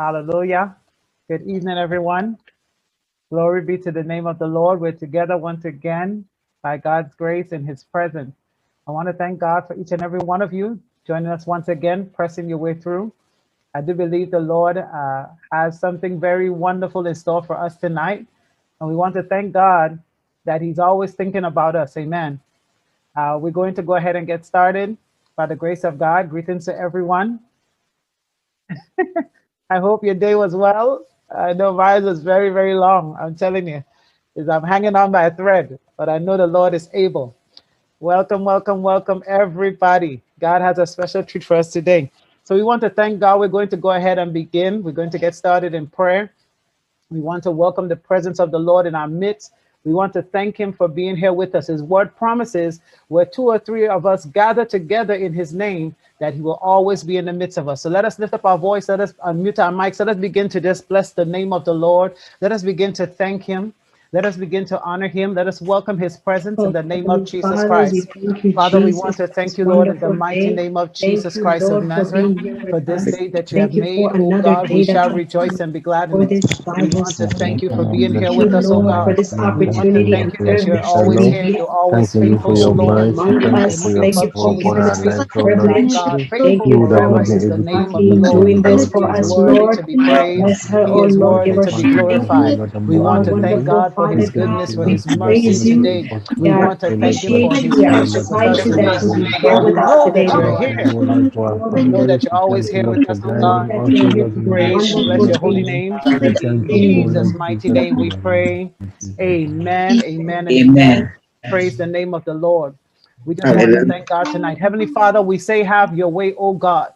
Hallelujah. Good evening, everyone. Glory be to the name of the Lord. We're together once again by God's grace and his presence. I want to thank God for each and every one of you joining us once again, pressing your way through. I do believe the Lord has something very wonderful in store for us tonight. And we want to thank God that he's always thinking about us. Amen. We're going to go ahead and get started by the grace of God. Greetings to everyone. I hope your day was well. I know mine was very, very long. I'm telling you, is I'm hanging on by a thread, but I know the Lord is able. Welcome, welcome, welcome, everybody. God has a special treat for us today. So we want to thank God. We're going to go ahead and begin. We're going to get started in prayer. We want to welcome the presence of the Lord in our midst. We want to thank him for being here with us. His word promises where two or three of us gather together in his name, that he will always be in the midst of us. So let us lift up our voice. Let us unmute our mics. Let us begin to just bless the name of the Lord. Let us begin to thank him. Let us begin to honor him. Let us welcome his presence in Oh, the name of Heavenly Jesus Father, we Christ. thank you, Father, we want Jesus, to for thank this you, Lord, in the wonderful mighty day. name of Thank Jesus you, Christ of Lord, for Nazareth. being here For with this us. day that you have Thank you made, for oh another God, we day that shall you have rejoice given and be glad in for it. this We Bible want to study. thank you for We being here bless Thank you you, with for us, oh Lord, for God. this tonight. We Thank want to you for opportunity your thank and you that you're presence, O privilege to always be Lord. here. here You're always Thanking you for faithful, to oh your be Lord. mercy. among In Thank the you for us. your name Thank you of for support upon giving our us Jesus. this lives, O Oh Lord. my privilege. God, Thank faithful you You and that very not much, glorious been is the able to Sister name see of the Patty, this Lord. day, doing this Lord. for He We is us, just worthy Lord. to be thank praised. you. Bless her, He oh is Lord. Give worthy her to be Thank you strength. for glorified. another We You want are to morning, O thank Lord. wonderful, God for Father his Thank you God. goodness, for for We your his mercy praise blessing. you. today. We We want to thank you for appreciate you. his We For your grace and excited mercy that today. you'll blessing. be here God, we with us know today, that you're Thank Lord. you, here. O Lord, for our We Lord, know family. that you're Thank always here you with for us, oh guiding God. that us, you're O here Lord, for in this the Praise and bless wonderful your name of holy day. Jesus. name. We In thank you, O Jesus' Lord mighty Jesus, name for we your name. pray. In Jesus' name. Amen, amen, and Amen. amen. Praise the name of the Lord. We just want to Hallelujah. thank God tonight. Heavenly Father, we say, have your way, oh God.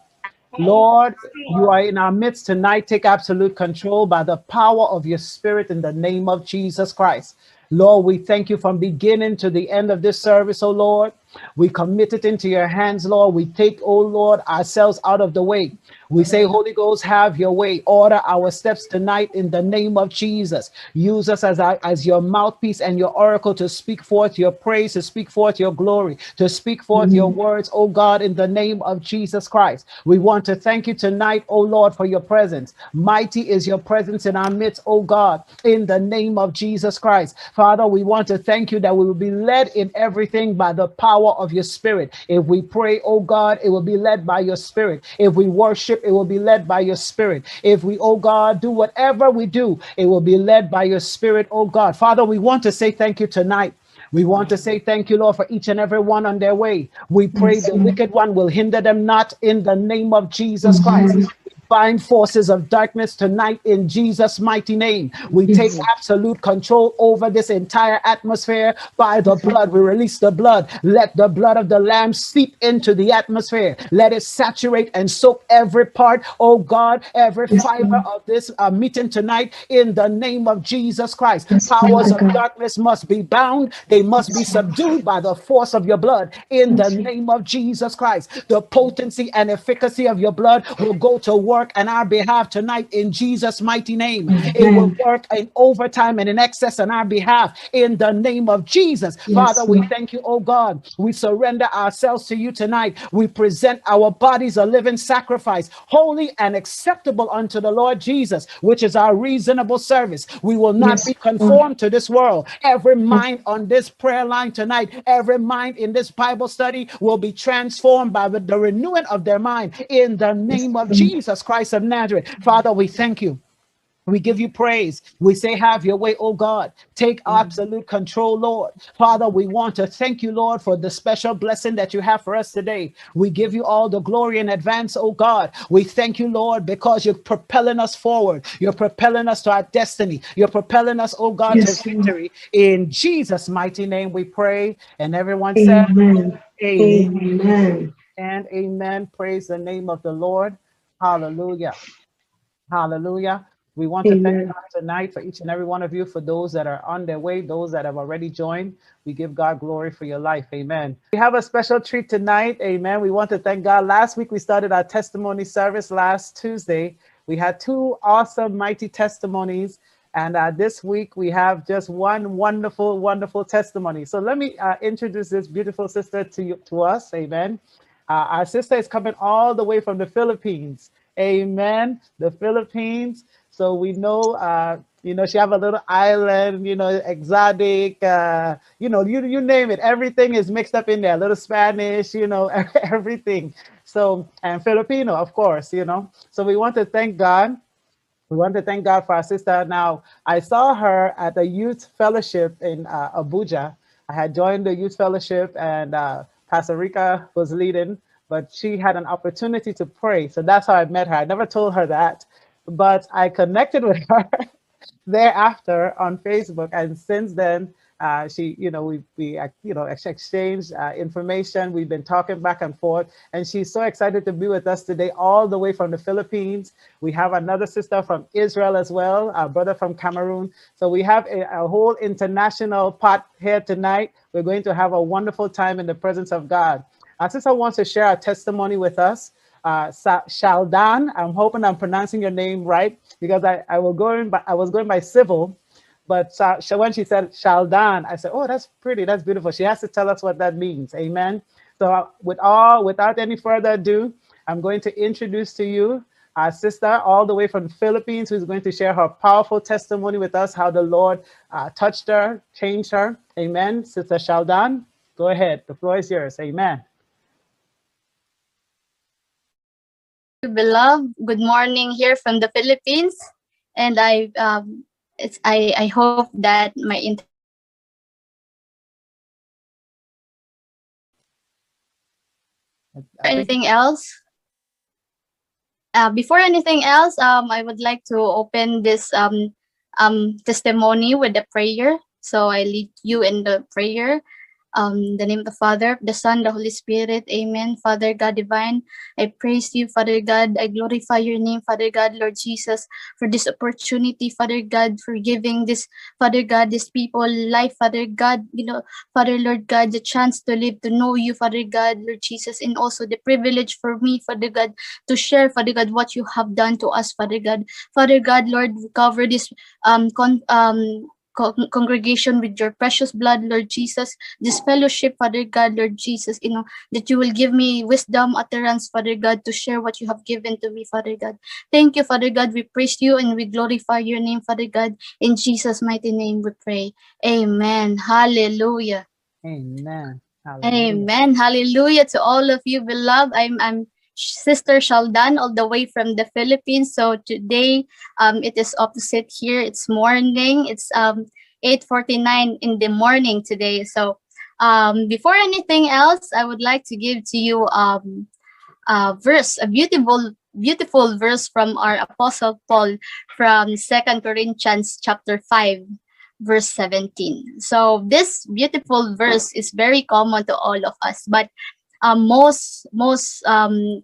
Lord, you are in our midst tonight. Take absolute control by the power of your spirit in the name of Jesus Christ. Lord, we thank you from beginning to the end of this service, oh Lord. We commit it into your hands, Lord. We take, oh Lord, ourselves out of the way. We say, Holy Ghost, have your way. Order our steps tonight in the name of Jesus. Use us as your mouthpiece and your oracle to speak forth your praise, to speak forth your glory, to speak forth your Amen. words, oh God, in the name of Jesus Christ. We want to thank you tonight, oh Lord, for your presence. Mighty is your presence in our midst, oh God, in the name of Jesus Christ. Father, we want to thank you that we will be led in everything by the power of your spirit. If we pray, oh God, it will be led by your spirit. If we worship, it will be led by your spirit. If we, oh God, do whatever we do, it will be led by your spirit, oh God. Father, we want to say thank you tonight. We want to say thank you, Lord, for each and every one on their way. We pray Yes, the Lord. wicked one will hinder them not in the name of Jesus Christ. Amen. Bind forces of darkness tonight in Jesus' mighty name. We take Yes. absolute control over this entire atmosphere by the blood. We release the blood. Let the blood of the Lamb seep into the atmosphere. Let it saturate and soak every part, oh God, every Yes, fiber Lord. of this meeting tonight in the name of Jesus Christ. Yes, Powers Father of God. darkness must be bound. They must be Yes, Lord. subdued by the force of your blood in the Yes, name of Jesus Christ. The potency and efficacy of your blood will go to work on our behalf tonight in Jesus' mighty name. It will Amen. work in overtime and in excess on our behalf in the name of Jesus. Father, Yes, we Lord. thank you, oh God. We surrender ourselves to you tonight. We present our bodies a living sacrifice, holy and acceptable unto the Lord Jesus, which is our reasonable service. We will not Yes, be Lord. conformed to this world. Every mind on this prayer line tonight, every mind in this Bible study will be transformed by the renewing of their mind in the Yes, name of Lord. Jesus Christ of Nazareth. Father, we thank you. We give you praise. We say, have your way, oh God. Take absolute control, Lord. Father, we want to thank you, Lord, for the special blessing that you have for us today. We give you all the glory in advance, oh God. We thank you, Lord, because you're propelling us forward. You're propelling us to our destiny. You're propelling us, oh God, to Yes, Lord. victory. In Jesus' mighty name we pray. And everyone said, Amen. amen Amen. and amen. Praise the name of the Lord. Hallelujah. Hallelujah. We want to thank Amen. God tonight for each and every one of you, for those that are on their way, those that have already joined. We give God glory for your life. Amen. We have a special treat tonight. Amen. We want to thank God. Last week we started our testimony service last Tuesday. We had two awesome, mighty testimonies. And this week we have just one wonderful, wonderful testimony. So let me introduce this beautiful sister to us. Amen. Our sister is coming all the way from the Philippines. Amen. The Philippines. So we know, she have a little island, exotic, you name it. Everything is mixed up in there. A little Spanish, everything. So, and Filipino, of course, So we want to thank God. We want to thank God for our sister. Now, I saw her at a youth fellowship in Abuja. I had joined the youth fellowship, and Pastor Rika was leading, but she had an opportunity to pray. So that's how I met her. I never told her that, but I connected with her thereafter on Facebook, and since then, she, exchanged information. We've been talking back and forth, and she's so excited to be with us today, all the way from the Philippines. We have another sister from Israel as well, our brother from Cameroon. So we have a whole international pot here tonight. We're going to have a wonderful time in the presence of God. Our sister wants to share a testimony with us. Shaldan, I'm hoping I'm pronouncing your name right, because I was going by civil, but when she said Shaldan, I said, oh, that's pretty, that's beautiful. She has to tell us what that means. Amen. So without any further ado, I'm going to introduce to you our sister all the way from the Philippines, who's going to share her powerful testimony with us, how the Lord touched her, changed her. Amen. Sister Shaldan, go ahead. The floor is yours. Amen. Beloved, good morning here from the Philippines, and I hope that my internet is okay. I think Before anything else, I would like to open this testimony with a prayer. So I lead you in the prayer. The name of the Father, the Son, the Holy Spirit. Amen. Father God divine, I praise you, Father God. I glorify your name, Father God, Lord Jesus, for this opportunity, Father God, for giving this, Father God, this people life, Father God, Father Lord God, the chance to live, to know you, Father God, Lord Jesus, and also the privilege for me, Father God, to share, Father God, what you have done to us, Father God. Father God, Lord, cover this congregation with your precious blood, Lord Jesus. This fellowship, Father God, Lord Jesus, that you will give me wisdom, utterance, Father God, to share what you have given to me, Father God. Thank you, Father God. We praise you and we glorify your name, Father God. In Jesus' mighty name we pray. Amen. Hallelujah. amen. Hallelujah. Amen. Hallelujah to all of you, beloved. I'm Sister Shaldan, all the way from the Philippines. So today, it is opposite here. It's morning. It's 8:49 in the morning today. So, before anything else, I would like to give to you a verse, a beautiful verse from our Apostle Paul from 2 Corinthians chapter 5, verse 17. So this beautiful verse is very common to all of us, but most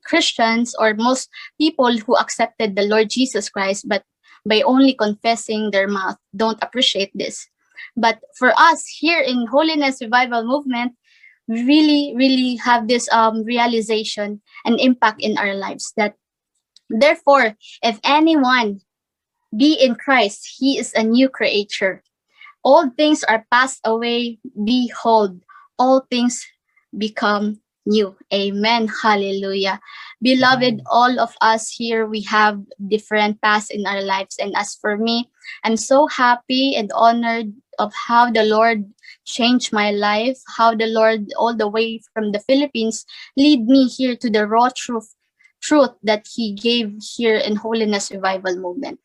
Christians, or most people who accepted the Lord Jesus Christ, but by only confessing their mouth, don't appreciate this. But for us here in Holiness Revival Movement, we really have this realization and impact in our lives, that therefore, if anyone be in Christ, he is a new creature. All things are passed away. Behold, all things become new. Amen. Hallelujah. Beloved, Amen. all of us here, we have different paths in our lives. And as for me, I'm so happy and honored of how the Lord changed my life, how the Lord, all the way from the Philippines, lead me here to the raw truth that He gave here in Holiness Revival Movement.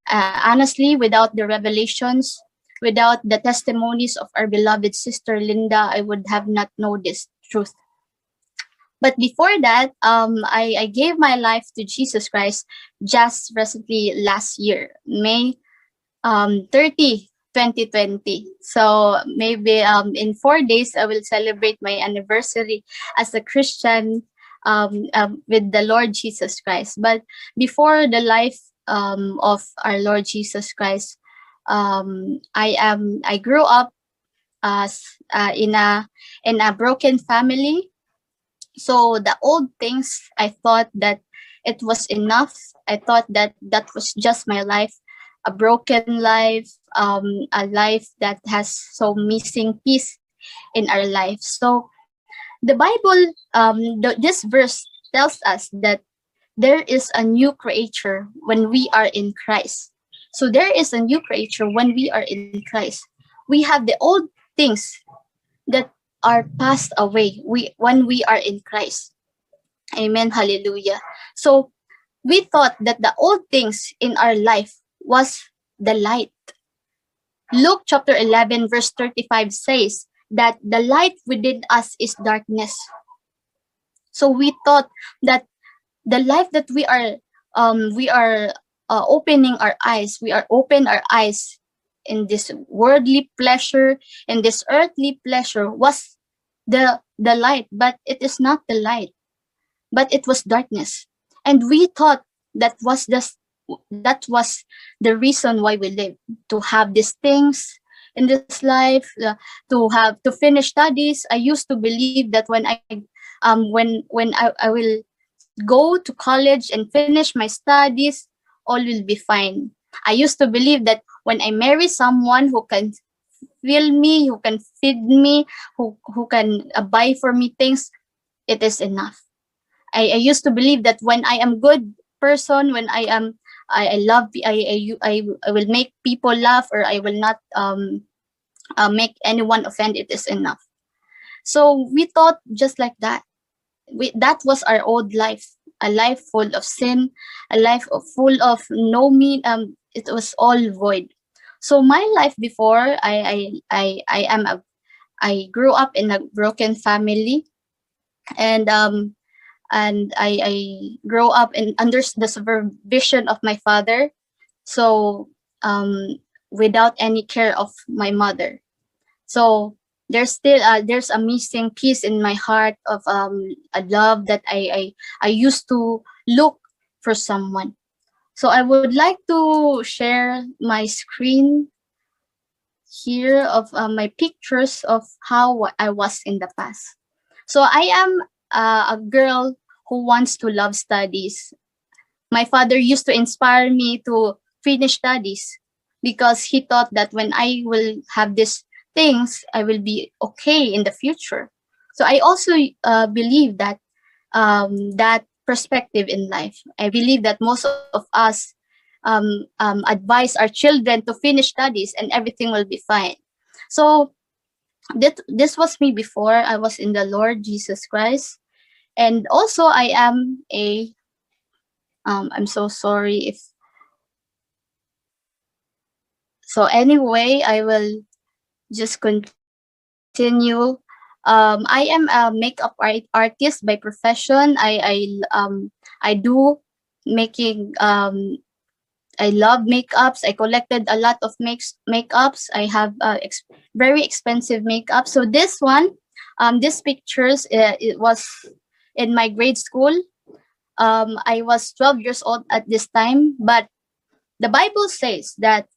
Honestly, without the revelations, without the testimonies of our beloved sister Linda, I would have not known this truth. But before that, I gave my life to Jesus Christ just recently last year, May 30, 2020. So maybe in 4 days, I will celebrate my anniversary as a Christian, with the Lord Jesus Christ. But before the life of our Lord Jesus Christ, I grew up as in a broken family. So the old things, I thought that it was enough. I thought that that was just my life, a broken life, a life that has so missing peace in our life. So the Bible, this verse tells us that there is a new creature when we are in Christ. So there is a new creature when we are in Christ. We have the old things that are passed away when we are in Christ. Amen. Hallelujah. So we thought that the old things in our life was the light. Luke chapter 11 verse 35 says that the light within us is darkness. So we thought that the life that we are opening our eyes, we are open our eyes in this worldly pleasure, in this earthly pleasure, was the light, but it is not the light, but it was darkness. And we thought that was the reason why we live, to have these things in this life, to finish studies. I used to believe that when I will go to college and finish my studies, all will be fine. I used to believe that when I marry someone who can fill me, who can feed me, who can buy for me things, it is enough. I used to believe that when I am good person, when I love, I will make people laugh, or I will not make anyone offend, it is enough. So we thought just like that. That was our old life, a life full of sin, a life full of no mean. It was all void. So my life before, I grew up in a broken family, and I grew up in under the supervision of my father. So without any care of my mother. So there's a missing piece in my heart of a love that I used to look for someone. So I would like to share my screen here of my pictures of how I was in the past. So I am a girl who wants to love studies. My father used to inspire me to finish studies because he thought that when I will have these things, I will be okay in the future. So I also believe that that perspective in life. I believe that most of us advise our children to finish studies and everything will be fine. So this was me before I was in the Lord Jesus Christ. And also I am a I'm so sorry if so anyway, I will just continue. I am a makeup artist by profession. I do making I love makeups. I collected a lot of makeups. I have very expensive makeup. So this one, this pictures, it was in my grade school. I was 12 years old at this time, but the Bible says that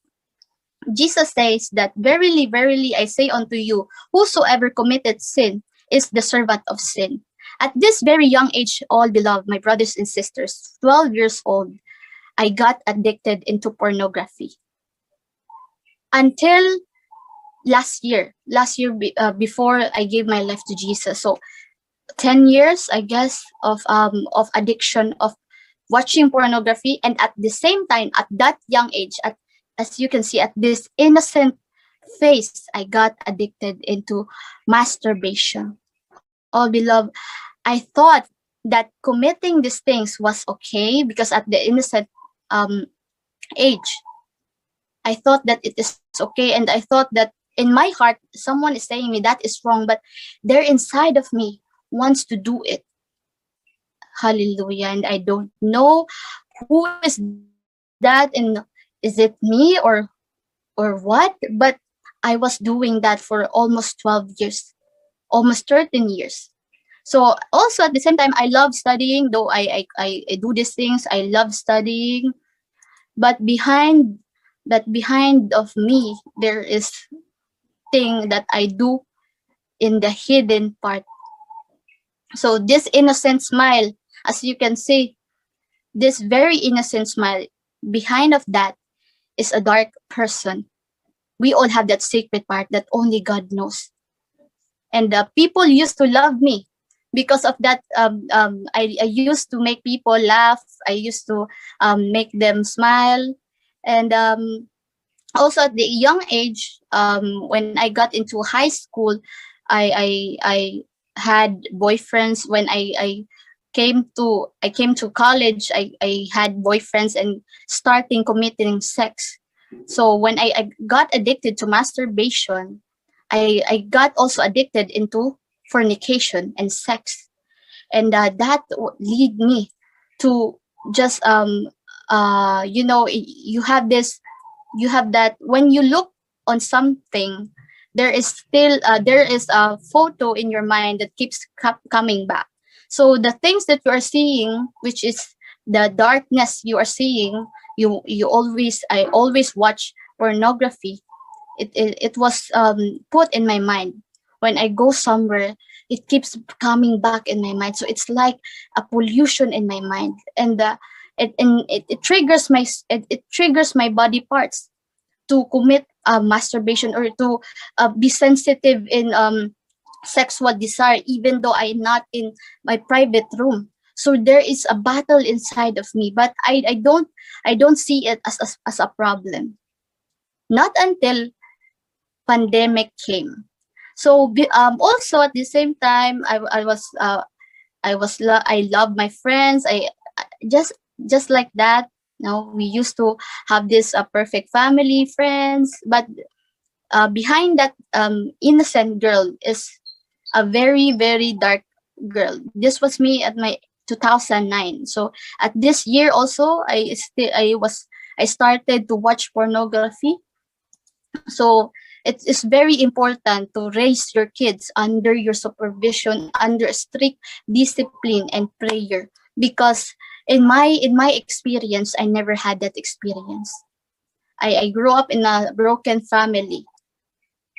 Jesus says that verily, verily, I say unto you, whosoever committed sin is the servant of sin. At this very young age, all beloved, my brothers and sisters, 12 years old, I got addicted into pornography. Until last year before I gave my life to Jesus. So 10 years, I guess, of addiction of watching pornography. And at the same time, at that young age, as you can see, at this innocent face, I got addicted into masturbation. All beloved, I thought that committing these things was okay because at the innocent age, I thought that it is okay, and I thought that in my heart, someone is saying me that is wrong, but there inside of me wants to do it. Hallelujah. And I don't know who is that, and is it me or what? But I was doing that for almost 12 years, almost 13 years. So also at the same time, I love studying, though I do these things. I love studying, but behind of me, there is thing that I do in the hidden part. So this innocent smile, as you can see, this very innocent smile, behind of that is a dark person. We all have that secret part that only God knows. And people used to love me. because of that, I used to make people laugh. I used to make them smile. And also at the young age, when I got into high school, I had boyfriends. When I came to college, I had boyfriends and starting committing sex. So when I got addicted to masturbation, I got also addicted into fornication and sex. And that lead me to just you have this, you have that when you look on something, there is a photo in your mind that keeps coming back. So the things that you are seeing, which is the darkness you are seeing, you always I always watch pornography. It was put in my mind. When I go somewhere, it keeps coming back in my mind. So it's like a pollution in my mind. And it triggers it triggers my body parts to commit masturbation, or to be sensitive in sexual desire, even though I'm not in my private room. So there is a battle inside of me, but I don't see it as a problem. Not until pandemic came. So also at the same time, I love my friends. Just just like that. We used to have this perfect family, friends, but behind that innocent girl is a very very dark girl. This was me at my 2009. So at this year also, I started to watch pornography. So it's very important to raise your kids under your supervision, under strict discipline and prayer, because in my experience, I never had that experience. I grew up in a broken family.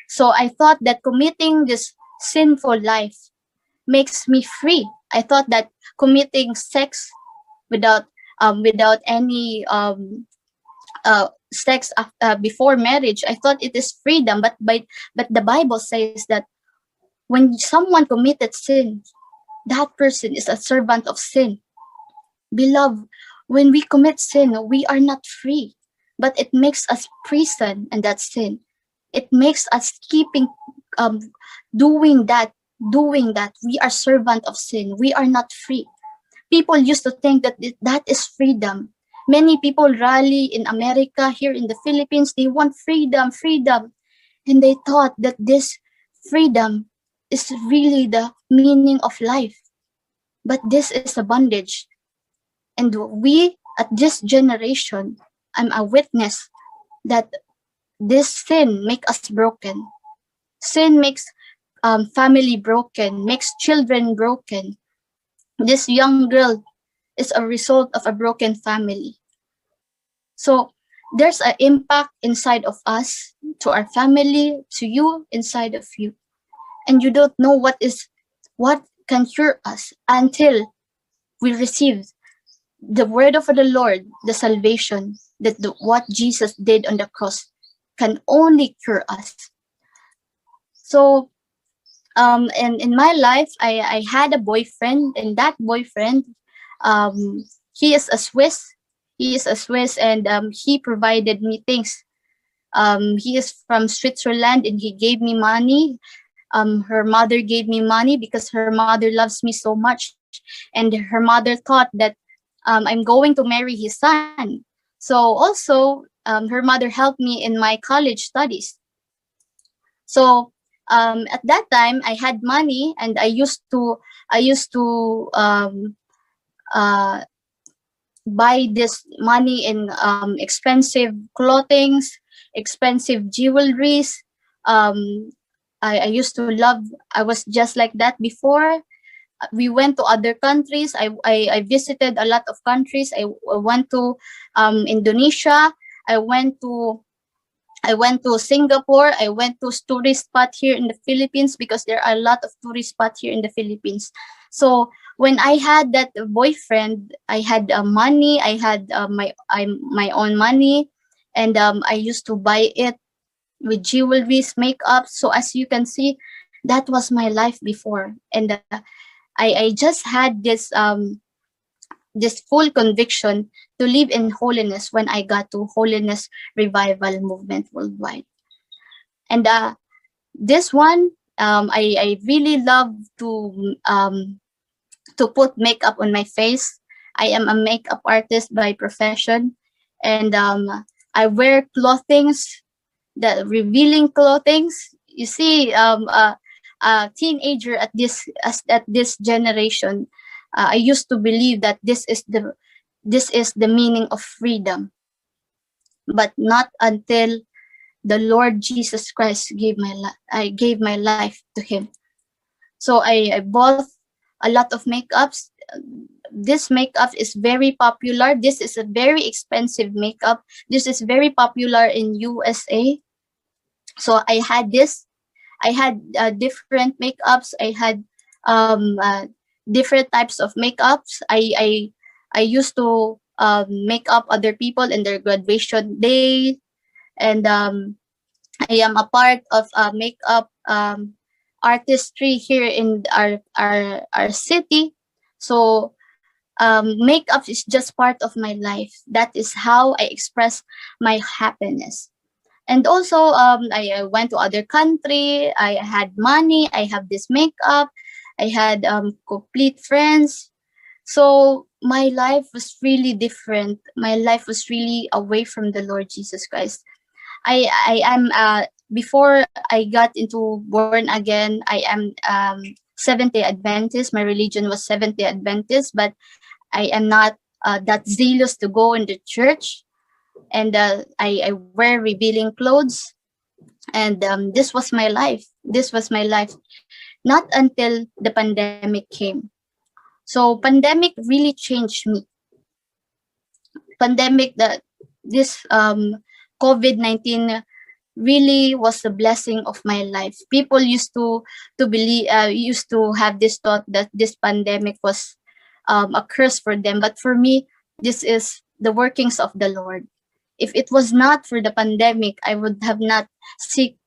So I thought that committing this sinful life makes me free. I thought that committing sex without without any sex before marriage, I thought it is freedom. But the Bible says that when someone committed sin, that person is a servant of sin. Beloved, when we commit sin, we are not free, but it makes us prison, and that's sin. It makes us keeping um doing that, we are servant of sin. We are not free. People used to think that that is freedom. Many people rally in America, here in the Philippines, they want freedom, freedom. And they thought that this freedom is really the meaning of life. But this is a bondage. And we, at this generation, I'm a witness that this sin makes us broken. Sin makes family broken, makes children broken. This young girl is a result of a broken family. So there's an impact inside of us, to our family, to you, inside of you. And you don't know what can cure us until we receive the word of the Lord, the salvation, that what Jesus did on the cross can only cure us. So and in my life, I had a boyfriend, and that boyfriend, he is a Swiss. He is a Swiss, and he provided me things. He is from Switzerland, and he gave me money. Her mother gave me money because her mother loves me so much, and her mother thought that I'm going to marry his son. So also, her mother helped me in my college studies. So at that time, I had money, and I used to uh, buy this money in expensive clothings, expensive jewelries. Um, I used to love. I was just like that before. We went to other countries. I visited a lot of countries. I went to Indonesia. I went to I went to Singapore. I went to tourist spot here in the Philippines, because there are a lot of tourist spot here in the Philippines. So when I had that boyfriend, I had money. I had my own money, and I used to buy it with jewelries, makeup. So as you can see, that was my life before, and I just had this full conviction to live in holiness when I got to Holiness Revival Movement Worldwide. And this one, I really love to put makeup on my face. I am a makeup artist by profession, and I wear clothings that revealing clothings. You see, a teenager at this generation, I used to believe that this is the meaning of freedom, but not until the Lord Jesus Christ I gave my life to Him. So I bought a lot of makeups. This makeup is very popular. This is a very expensive makeup. This is very popular in USA. So I had this. I had different makeups. I had different types of makeups. I used to make up other people in their graduation day, and I am a part of makeup artistry here in our city. So makeup is just part of my life. That is how I express my happiness. And also, I went to other country. I had money. I have this makeup. I had complete friends. So my life was really different. My life was really away from the Lord Jesus Christ. I am before I got into born again, I am Seventh Day Adventist. My religion was Seventh Day Adventist, but I am not that zealous to go in the church, and I wear revealing clothes, and this was my life. This was my life, not until the pandemic came. So pandemic really changed me. Pandemic, that this COVID-19 really was the blessing of my life. People used to believe, used to have this thought that this pandemic was a curse for them, but for me, this is the workings of the Lord. If it was not for the pandemic, I would have not seek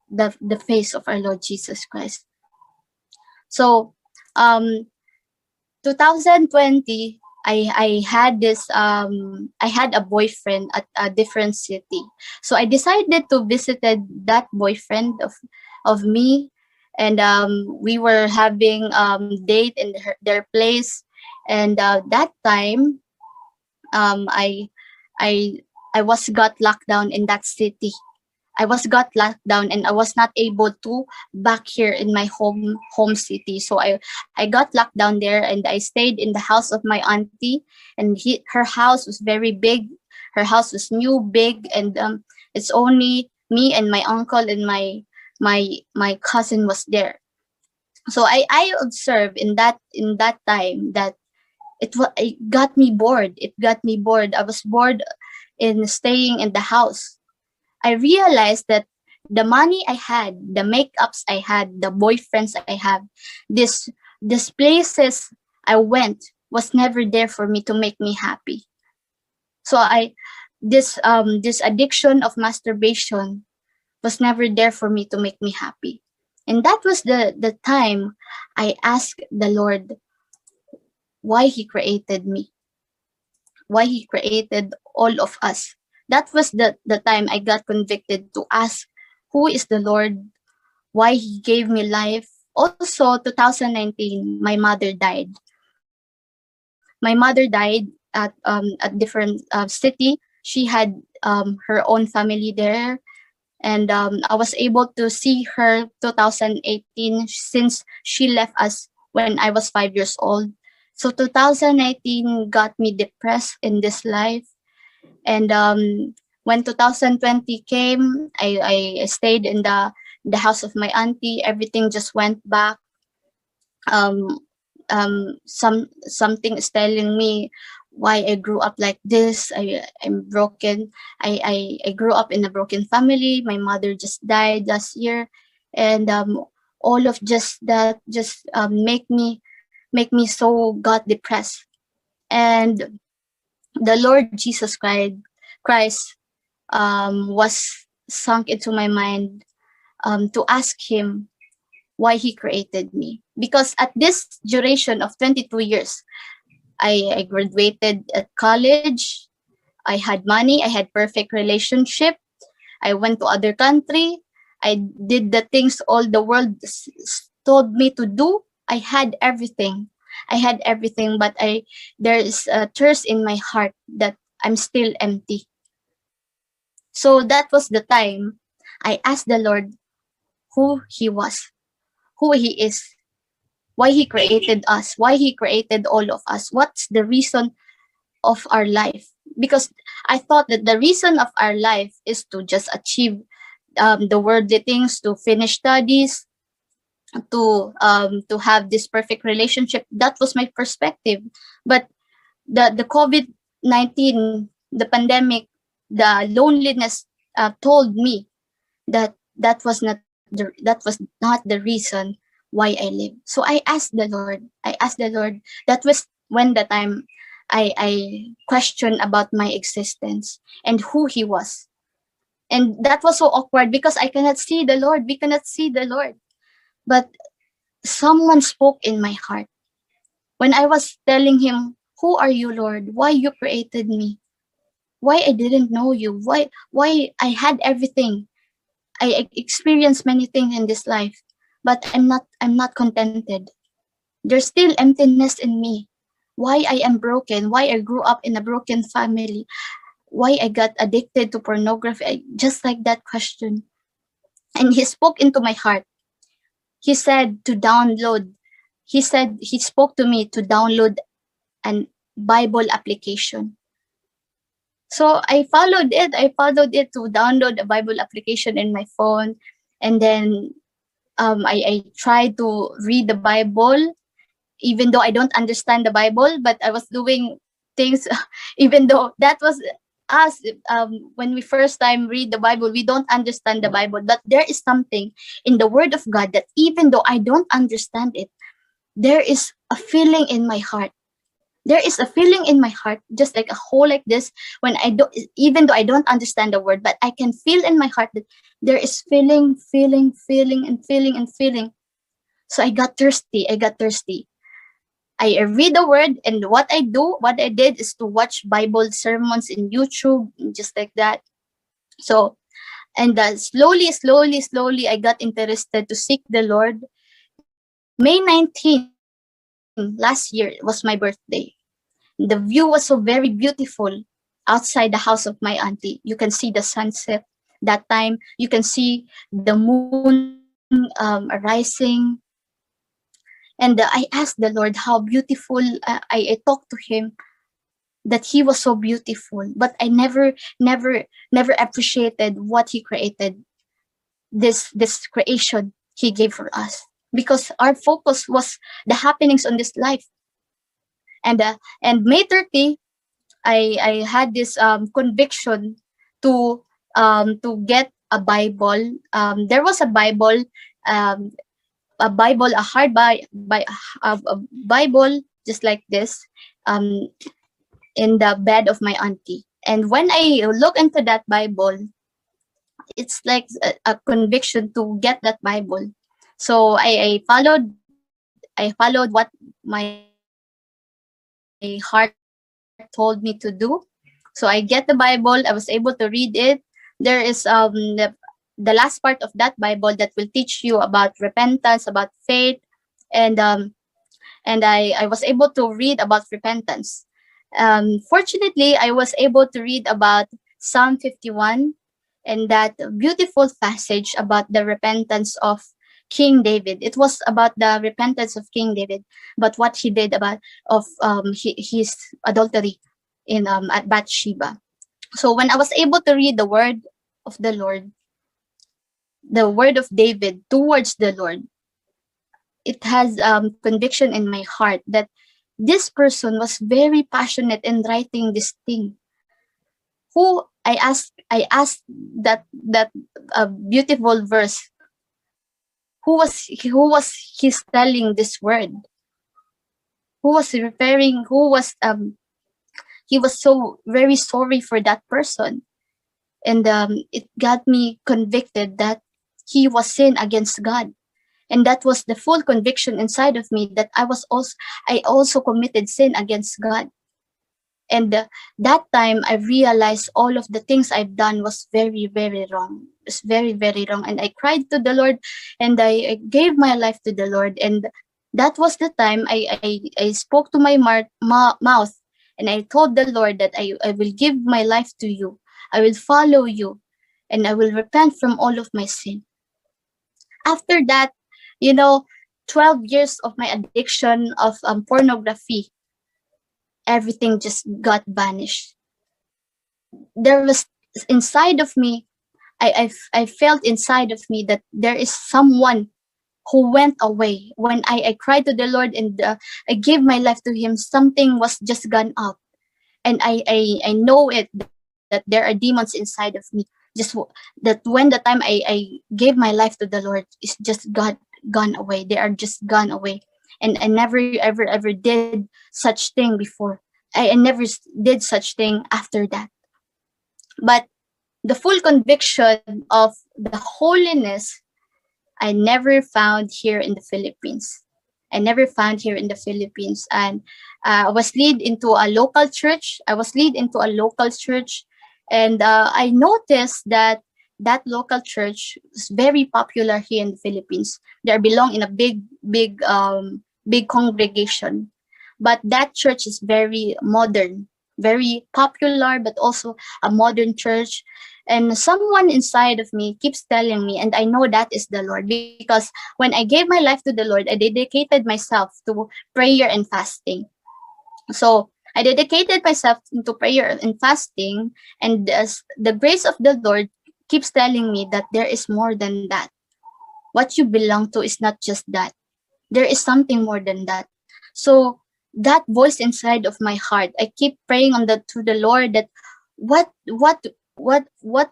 the face of our Lord Jesus Christ. So, 2020, I had I had a boyfriend at a different city. So I decided to visited that boyfriend of me, and we were having date in their place, and that time I I I was got locked down in that city. I was got locked down, and I was not able to back here in my home city. So I got locked down there, and I stayed in the house of my auntie, and her house was very big. Her house was new, big, and it's only me and my uncle and my cousin was there. So I observed in that time that it got me bored. It got me bored. I was bored in staying in the house. I realized that the money I had, the makeups I had, the boyfriends I have, this places I went was never there for me to make me happy. So this addiction of masturbation was never there for me to make me happy. And that was the time I asked the Lord why He created me, why He created all of us. That was the time I got convicted to ask who is the Lord, why He gave me life. Also, 2019, my mother died. My mother died at a different city. She had her own family there, and I was able to see her 2018 since she left us when I was 5 years old. So 2019 got me depressed in this life. And when 2020 came, I stayed in the house of my auntie. Everything just went back. Um, something is telling me why I grew up like this. I'm broken. I grew up in a broken family. My mother just died last year, and all of just that just make me so got depressed. And the Lord Jesus Christ was sunk into my mind to ask Him why he created me. Because at this duration of 22 years, I graduated at college, I had money, I had perfect relationship, I went to other country, I did the things all the world told me to do. I had everything. I had everything, but there is a thirst in my heart that I'm still empty. So that was the time I asked the Lord who he was, who he is, why he created us, why he created all of us, what's the reason of our life. Because I thought that the reason of our life is to just achieve the worldly things, to finish studies, to have this perfect relationship. That was my perspective. But the COVID-19, the pandemic, the loneliness told me that that was not the reason why I live. So I asked the Lord. I asked the Lord. That was when the time I questioned about my existence and who He was. And that was so awkward because I cannot see the Lord. We cannot see the Lord. But someone spoke in my heart when I was telling Him, "Who are you, Lord? Why you created me? Why I didn't know you? Why I had everything? I experienced many things in this life, but I'm not contented. There's still emptiness in me. Why I am broken? Why I grew up in a broken family? Why I got addicted to pornography?" Just like that question. And He spoke into my heart. He said to download. He spoke to me to download an Bible application. So I followed it. I followed it to download a Bible application in my phone. And then I tried to read the Bible, even though I don't understand the Bible, but I was doing things, even though that was us. When we first time read the Bible, we don't understand the Bible, but there is something in the Word of God that even though I don't understand it, there is a feeling in my heart. There is a feeling in my heart, just like a hole like this, when I don't, even though I don't understand the word, but I can feel in my heart that there is feeling. So I got thirsty. I read the word, and what I did is to watch Bible sermons in YouTube, just like that. So, and slowly, I got interested to seek the Lord. May 19 last year was my birthday. The view was so very beautiful outside the house of my auntie. You can see the sunset that time. You can see the moon rising. And I asked the Lord how beautiful. I talked to Him that He was so beautiful, but I never appreciated what He created. This creation He gave for us, because our focus was the happenings on this life. And May 30, I had this conviction to get a Bible. There was um, a hard a Bible just like this, um, in the bed of my auntie. And when I look into that Bible, it's like a conviction to get that Bible. So I followed what my heart told me to do. So I get the Bible. I was able to read it. There is the last part of that Bible that will teach you about repentance, about faith, and I was able to read about repentance. Fortunately, I was able to read about Psalm 51 and that beautiful passage about the repentance of King David. It was about the repentance of King David, but what he did about of his adultery in at Bathsheba. So when I was able to read the word of the Lord, the word of David towards the Lord, it has conviction in my heart that this person was very passionate in writing this thing. Who I asked that beautiful verse. Who was he telling this word? Who was referring? Who was he was so very sorry for that person, and it got me convicted that he was sin against God. And that was the full conviction inside of me that I also committed sin against God. And that time I realized all of the things I've done was very, very wrong. It's very, very wrong. And I cried to the Lord, and I gave my life to the Lord. And that was the time I spoke to my mouth, and I told the Lord that I will give my life to you. I will follow you, and I will repent from all of my sin. After that, you know, 12 years of my addiction of pornography, everything just got vanished. There was inside of me, I felt inside of me that there is someone who went away. When I cried to the Lord and I gave my life to Him, something was just gone out. And I know it, that there are demons inside of me. That when the time I gave my life to the Lord, it's just gone away. They are just gone away. And I never ever did such thing before. I never did such thing after that. But the full conviction of the holiness, I never found here in the Philippines. I never found here in the Philippines. And I was led into a local church. And I noticed that that local church is very popular here in the Philippines. They belong in a big congregation. But that church is very modern, very popular, but also a modern church. And someone inside of me keeps telling me, and I know that is the Lord, because when I gave my life to the Lord, I dedicated myself to prayer and fasting. So I dedicated myself to prayer and fasting, and the grace of the Lord keeps telling me that there is more than that. What you belong to is not just that. There is something more than that. So that voice inside of my heart, I keep praying to the Lord that what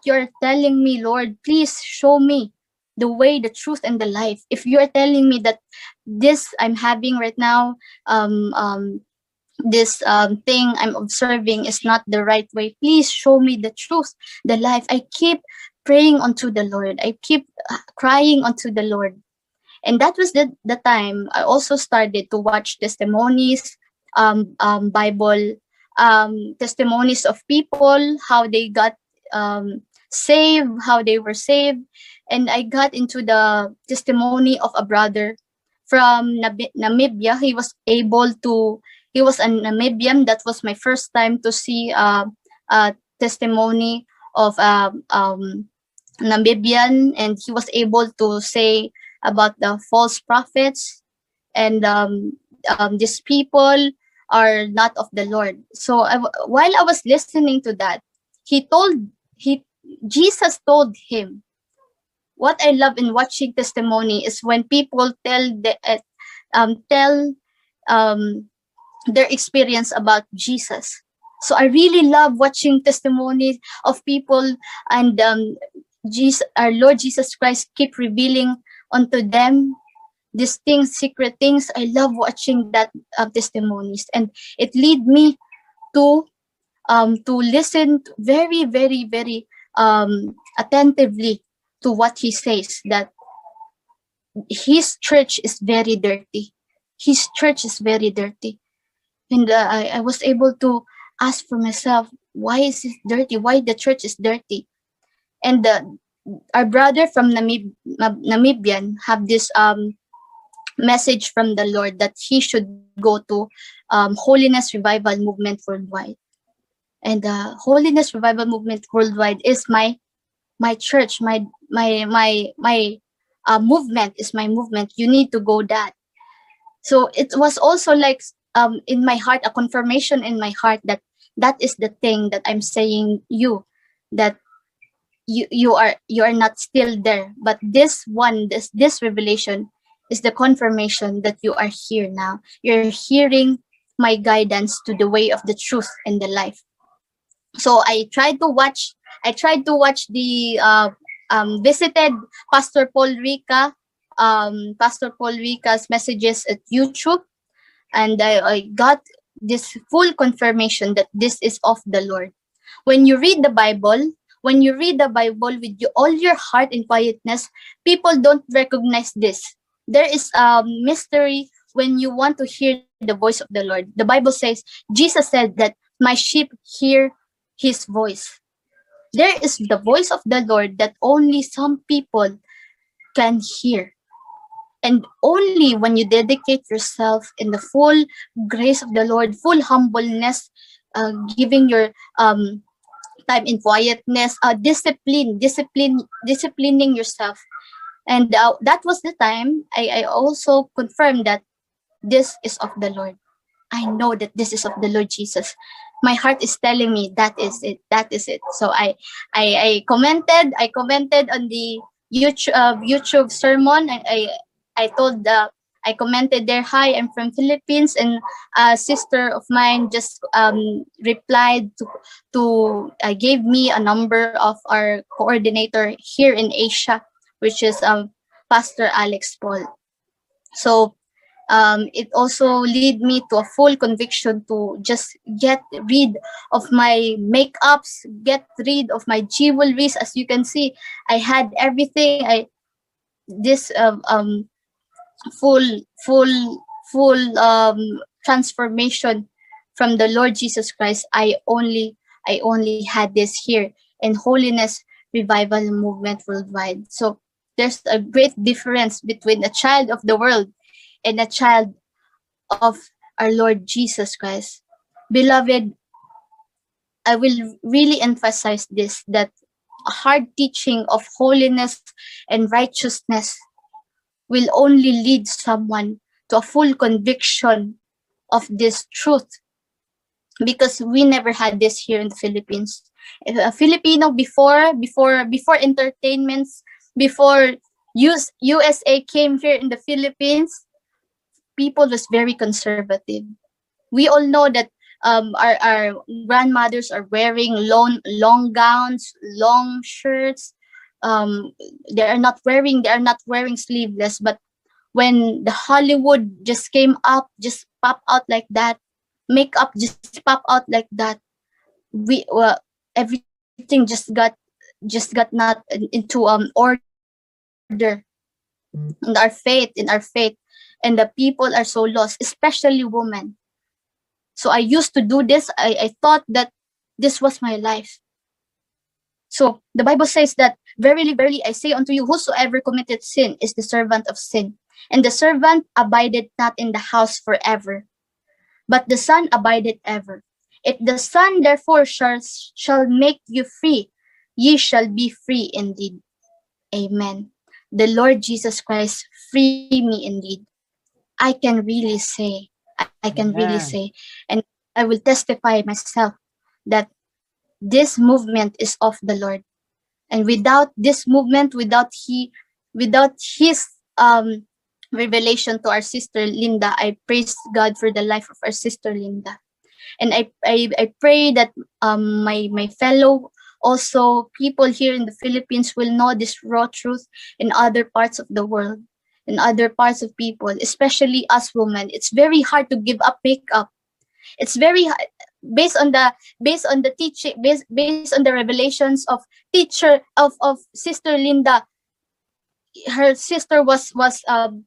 you're telling me, Lord, please show me the way, the truth, and the life. If you're telling me that this I'm having right now, this thing I'm observing is not the right way, please show me the truth, the life. I keep praying unto the Lord. I keep crying unto the Lord. And that was the time I also started to watch testimonies, Bible testimonies of people, how they got saved, how they were saved. And I got into the testimony of a brother from Namibia. He was a Namibian. That was my first time to see a testimony of Namibian, and he was able to say about the false prophets, and these people are not of the Lord. So while I was listening to that, Jesus told him, what I love in watching testimony is when people tell their experience about Jesus. So I really love watching testimonies of people, and our Lord Jesus Christ keep revealing unto them these things, secret things. I love watching that testimonies, and it lead me to listen very, very, very attentively to what he says, that his church is very dirty. His church is very dirty. And I was able to ask for myself, why is it dirty? Why the church is dirty? And our brother from Namibian have this message from the Lord that he should go to Holiness Revival Movement Worldwide. And Holiness Revival Movement Worldwide is my church, my movement is my movement. You need to go that. So it was also like in my heart, a confirmation in my heart that that is the thing that I'm saying you, that you are not still there, but this revelation is the confirmation that you are here now. You're hearing my guidance to the way of the truth and the life. So I tried to watch the visited Pastor Paul Rica's messages at YouTube, and I got this full confirmation that this is of the Lord. When you read the Bible with all your heart and quietness, people don't recognize this. there is a mystery when you want to hear the voice of the Lord. The Bible says, Jesus said that my sheep hear his voice. There is the voice of the Lord that only some people can hear. And only when you dedicate yourself in the full grace of the Lord, full humbleness, giving your time in quietness, disciplining yourself. And that was the time I also confirmed that this is of the Lord. I know that this is of the Lord Jesus. My heart is telling me that is it. That is it. So I commented on the YouTube sermon. I told I commented there, hi, I'm from Philippines, and a sister of mine just replied to gave me a number of our coordinator here in Asia, which is Pastor Alex Paul. So it also lead me to a full conviction to just get rid of my makeups, get rid of my jewelries. As you can see, I had everything. This full full full transformation from the Lord Jesus Christ. I only had this here in Holiness Revival Movement Worldwide. So there's a great difference between a child of the world and a child of our Lord Jesus Christ. Beloved, I will really emphasize this, that a hard teaching of holiness and righteousness will only lead someone to a full conviction of this truth, because we never had this here in the Philippines. A Filipino before entertainments, before USA came here in the Philippines, people was very conservative. We all know that our grandmothers are wearing long gowns, long shirts. They are not wearing sleeveless. But when the Hollywood just came up, just pop out like that, makeup just pop out like that, everything just got not into order in our faith, and the people are so lost, especially women. So I used to do this. I thought that this was my life. So the Bible says that, verily, verily, I say unto you, whosoever committed sin is the servant of sin. And the servant abideth not in the house forever, but the Son abideth ever. If the Son therefore shall make you free, ye shall be free indeed. Amen. The Lord Jesus Christ free me indeed. I can really say, Amen. and I will testify myself that this movement is of the Lord. And without this movement, without his revelation to our sister Linda, I praise God for the life of our sister Linda. And I pray that my fellow also people here in the Philippines will know this raw truth in other parts of the world, in other parts of people, especially us women. It's very hard to give up makeup. It's very based on the teaching, based on the revelations of teacher of Sister Linda. Her sister was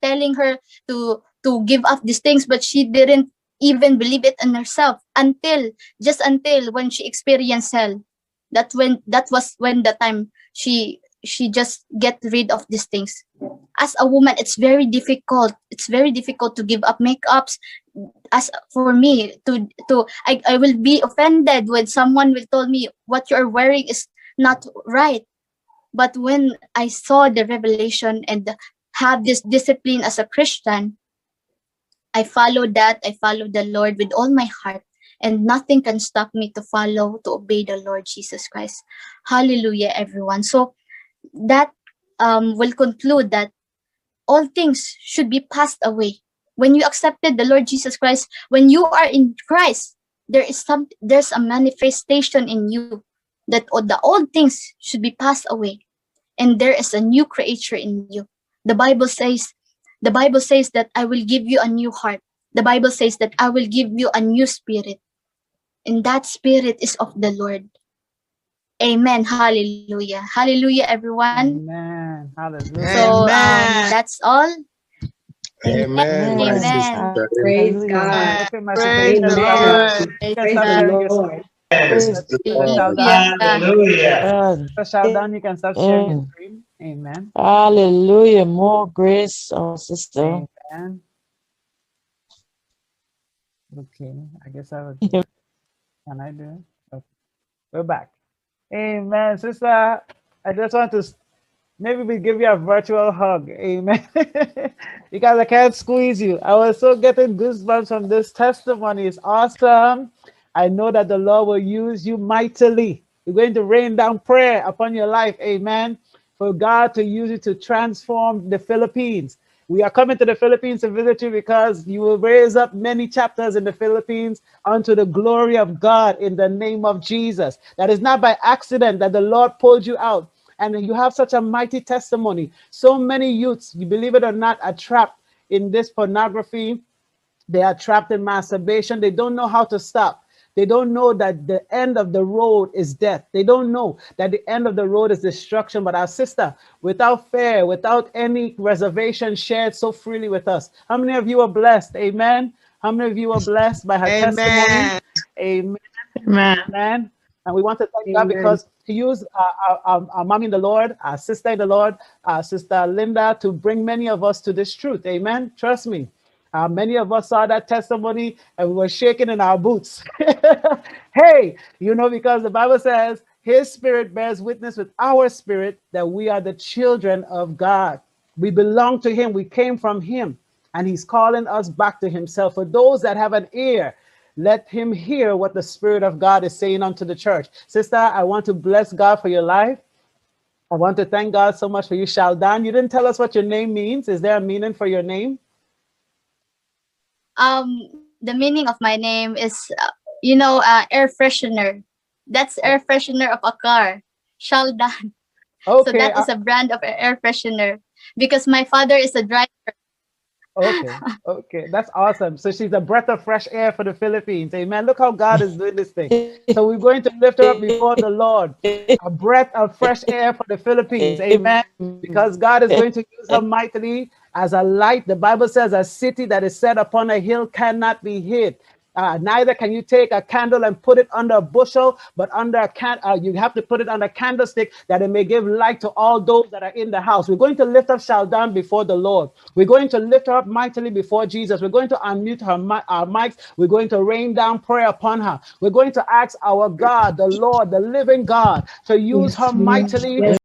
telling her to give up these things, but she didn't even believe it in herself until when she experienced hell. That was when the time she just get rid of these things. As a woman, it's very difficult. It's very difficult to give up makeups. As for me, I will be offended when someone will tell me what you're wearing is not right. But when I saw the revelation and have this discipline as a Christian, I followed that. I followed the Lord with all my heart, and nothing can stop me to obey the Lord Jesus Christ. Hallelujah, everyone. So that will conclude that all things should be passed away. When you accepted the Lord Jesus Christ, when you are in Christ, there's a manifestation in you that the old things should be passed away, and there is a new creature in you. The Bible says that I will give you a new heart. The Bible says that I will give you a new spirit, and that spirit is of the Lord. Amen. Hallelujah. Hallelujah, everyone. Amen. Hallelujah. So Amen. that's all. Amen, my Amen. sister. Praise I'm God. looking at my sister. Praise You can the start Amen. Lord. sharing. You can Praise start the sharing your Lord. Praise the Sister Lord. Sheldon. Hallelujah. Hallelujah. Sister Sheldon, you can start sharing your screen. Amen. Hallelujah. More grace, our sister. Amen. Okay. I guess I will do it. Can I do it? Okay. We're back. Amen. Sister, I just want to maybe we give you a virtual hug. Amen. Because I can't squeeze you. I was so getting goosebumps from this testimony. It's awesome. I know that the Lord will use you mightily. We're going to rain down prayer upon your life. Amen. For God to use you to transform the Philippines. We are coming to the Philippines to visit you because you will raise up many chapters in the Philippines unto the glory of God in the name of Jesus. That is not by accident that the Lord pulled you out. And you have such a mighty testimony. So many youths, you believe it or not, are trapped in this pornography. They are trapped in masturbation. They don't know how to stop. They don't know that the end of the road is death. They don't know that the end of the road is destruction. But our sister, without fear, without any reservation, shared so freely with us. How many of you are blessed? Amen. How many of you are blessed by her testimony? Amen. Amen. Amen. Amen. And we want to thank God Amen. because He used our mom in the Lord, our sister in the Lord, our sister Linda, to bring many of us to this truth. Amen. Trust me. Many of us saw that testimony and we were shaking in our boots. Hey, because the Bible says His Spirit bears witness with our spirit that we are the children of God. We belong to Him. We came from Him. And He's calling us back to Himself. For those that have an ear, let him hear what the Spirit of God is saying unto the church. Sister, I want to bless God for your life. I want to thank God so much for you, Shaldan. You didn't tell us what your name means. Is there a meaning for your name? The meaning of my name is, air freshener. That's air freshener of a car. Shaldan. So Okay, that is a brand of air freshener because my father is a driver. okay. That's awesome. So she's a breath of fresh air for the Philippines. Amen. Look how God is doing this thing. So we're going to lift her up before the Lord. A breath of fresh air for the Philippines. Amen. Because God is going to use her mightily as a light. The Bible says a city that is set upon a hill cannot be hid. Neither can you take a candle and put it under a bushel, but under you have to put it on a candlestick that it may give light to all those that are in the house. We're going to lift up Shaldan before the Lord. We're going to lift her up mightily before Jesus. We're going to unmute our mics. We're going to rain down prayer upon her. We're going to ask our God, the Lord, the living God, to use her Yes, Lord. mightily Yes,